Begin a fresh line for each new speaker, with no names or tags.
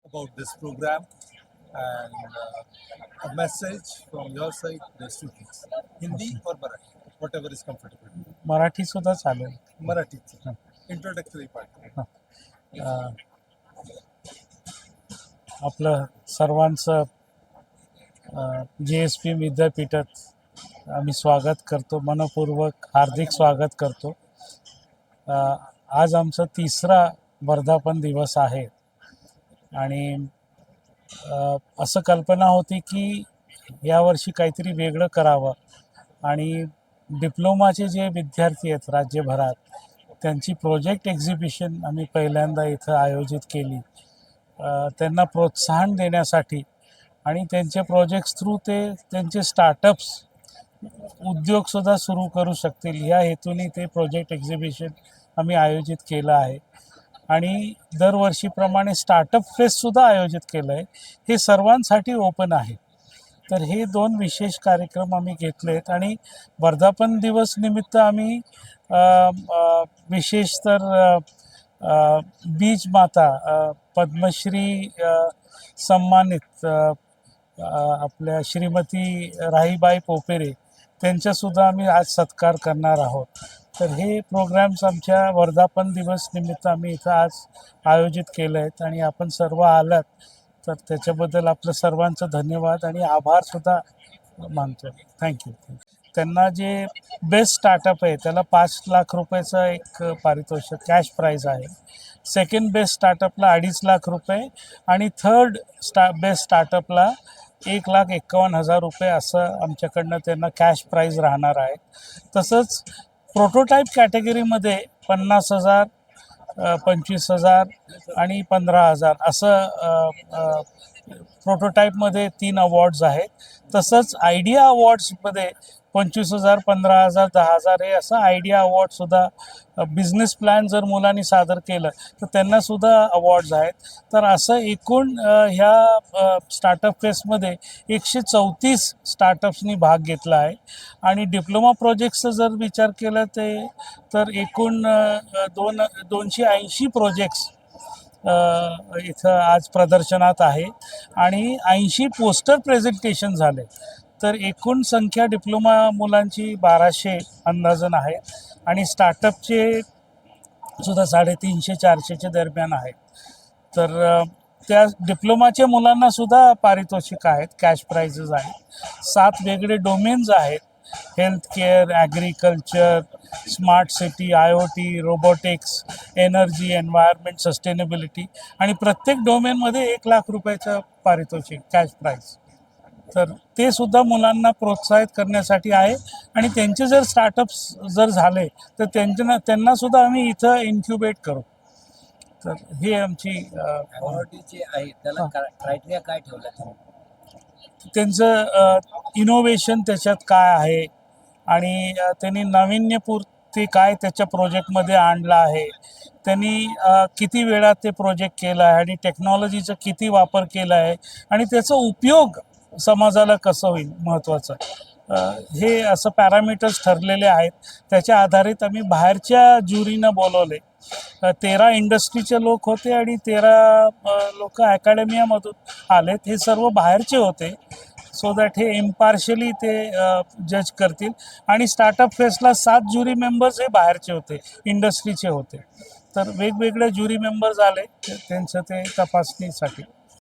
about this program and a message from your side to the students. Hindi or Marathi, whatever is comfortable.
Marathi सुद्धा चालेल.
Marathi, introductory part.
आपलं सर्वांचं JSP विद्यापीठात आम्ही स्वागत करतो, मनपूर्वक हार्दिक स्वागत करतो. आज आमचा तिसरा वर्धापन दिवस आहे आणि असं कल्पना होती की यावर्षी काहीतरी वेगळं करावं आणि डिप्लोमाचे जे विद्यार्थी आहेत राज्यभरात त्यांची प्रोजेक्ट एक्झिबिशन आम्ही पहिल्यांदा इथं आयोजित केली. त्यांना प्रोत्साहन देण्यासाठी आणि त्यांचे प्रोजेक्ट्स थ्रू ते त्यांचे स्टार्टअप्स उद्योगसुद्धा सुरू करू शकतील या हेतूने ते प्रोजेक्ट एक्झिबिशन आम्ही आयोजित केलं आहे. आणि दरवर्षीप्रमाणे स्टार्टअप फेस्टसुद्धा आयोजित केलं आहे. हे सर्वांसाठी ओपन आहे. तर हे दोन विशेष कार्यक्रम आम्ही घेतले आहेत आणि वर्धापन दिवस निमित्त आम्ही विशेष तर बीज माता पद्मश्री सन्मानित आपल्या श्रीमती राहीबाई पोपेरे त्यांचासुद्धा आम्ही आज सत्कार करणार आहोत. तर हे प्रोग्राम्स आमच्या वर्धापन दिवस निमित्त आम्ही इथं आज आयोजित केले आहेत आणि आपण सर्व आलात तर त्याच्याबद्दल आपलं सर्वांचं धन्यवाद आणि आभारसुद्धा मानतो. थँक्यू. त्यांना जे बेस्ट स्टार्टअप आहे त्याला 5 लाख रुपयाचं एक पारितोषिक कॅश प्राईज आहे. सेकंड बेस्ट स्टार्टअपला 2.5 लाख रुपये आणि थर्ड बेस्ट स्टार्टअपला 1,51,000 रुपये असं आमच्याकडनं त्यांना कॅश प्राईज राहणार आहे. तसंच प्रोटोटाईप कॅटेगरीमध्ये 50,000, 25,000 आणि 15,000 असं प्रोटोटाईपमध्ये 3 अवॉर्ड्स आहेत. तसंच आयडिया अवॉर्ड्समध्ये 25,000, 15,000, 10,000 हे असं आयडिया अवॉर्डसुद्धा बिझनेस प्लॅन जर मुलांनी सादर केलं तर त्यांनासुद्धा अवॉर्ड्स आहेत. तर असं एकूण ह्या स्टार्टअप फेस्टमध्ये 134 स्टार्टअप्सनी भाग घेतला आहे. आणि डिप्लोमा प्रोजेक्ट्सचा जर विचार केला तर एकूण 280 प्रोजेक्ट्स इथं आज प्रदर्शनात आहे आणि 80 पोस्टर प्रेझेंटेशन झाले. तर एकूण संख्या डिप्लोमा मुलांची 1200 अंदाजन आहे आणि स्टार्टअपचे सुद्धा 350-400च्या दरम्यान आहेत. तर त्या डिप्लोमाच्या मुलांनासुद्धा पारितोषिक आहेत, कॅश प्राइजेस आहेत. 7 वेगळे डोमेन्स आहेत. Health care, agriculture, smart city, IoT, robotics, energy, environment, sustainability आणि प्रत्येक डोमेनमध्ये 1 लाख रुपयाचं पारितोषिक कॅश प्राईज. तर ते सुद्धा मुलांना प्रोत्साहित करण्यासाठी आहे आणि त्यांचे जर स्टार्टअप्स जर झाले तर त्यांनासुद्धा आम्ही इथं इन्क्युबेट करू. तर हे आमची
अवॉर्डचे आहे त्याला क्रायटेरिया काय ठेवलं?
त्यांचं इनोव्हेशन त्याच्यात काय आहे आणि त्यांनी नाविन्यपूर्ती काय त्याच्या प्रोजेक्टमध्ये आणलं आहे, त्यांनी किती वेळात ते प्रोजेक्ट केलं आहे आणि टेक्नॉलॉजीचा किती वापर केला आहे आणि त्याचा उपयोग समाजाला कसं होईल महत्त्वाचं. हे असं पॅरामीटर्स ठरलेले आहेत. त्याच्या आधारित आम्ही बाहेरच्या ज्युरीनं बोलवले. 13 इंडस्ट्रीचे लोक होते आणि 13 लोक अकॅडमियामधून आलेत. हे सर्व बाहेरचे होते सो दॅट हे इम्पार्शली ते जज करतील. आणि स्टार्टअप फेस्टला 7 ज्युरी मेंबर्स हे बाहेरचे होते, इंडस्ट्रीचे होते. तर वेगवेगळे ज्युरी मेंबर्स आले त्यांचं ते तपासणीसाठी.